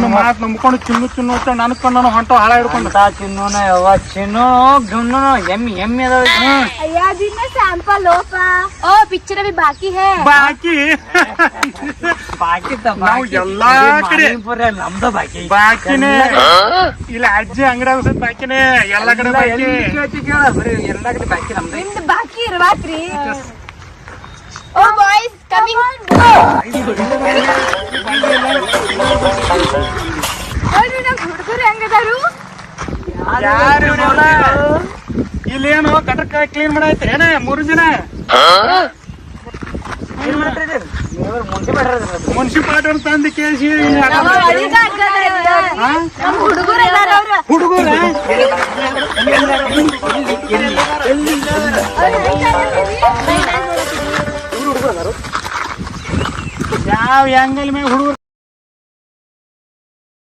ನಿನ್ನ ಮಾತು ನಂಬ್ಕೊಂಡು ಚಿನ್ನು ಅಂತ ನನಕೊಂಡು ನಾನು ಹೊಂಟ ಹಾಳ ಹಿಡ್ಕೊಂಡು ಚಿನ್ನೋನ ಯಾವ ಚಿನ್ನು ढूंढनो ಎಮ್ಮಿ ಅದಾವ अय्या जी में सैंपल लो पा ओ पिक्चर अभी बाकी है ಬಾಕಿ ನಾವು ಎಲ್ಲಾ ಕಡೆ ನಮ್ದು ಬಾಕಿ ಬಾಕಿನೇ ಇಲ್ಲ ಅಜ್ಜಿ ಅಂಗಡಿ ಬಾಕಿನೇ ಎಲ್ಲಾ ಕಡೆ ಬಾಕಿ ಎಲ್ಲಾ ಕಡೆ ಬಾಕಿ ನಮ್ದು ನಿಮ್ದು ಬಾಕಿ ಇರ್ವಾಕ್ರಿ ಓ ಬಾಯ್ಸ್ ಕಮಿಂಗ್ ನೋಡಿ ನಮ್ಮ ಹುಡುಗರು ಹೆಂಗದಾರು ಯಾರು ಇಲ್ಲೇನು ಗಟಕ ಕ್ಲೀನ್ ಮಾಡೈತ್ರಿ ಏನ 3 ದಿನ ಮುನ್ಸಿಪಾಲ್ಟಿ ತಂದು ಕೇಳಿಸಿ ನಮ್ಮ ಹುಡುಗರು ಇದಾರ ಅವ್ರು ಹುಡುಗರ ಯಾವ ಆಂಗಲ್ ಮೇಲೆ ಹುಡುಗರು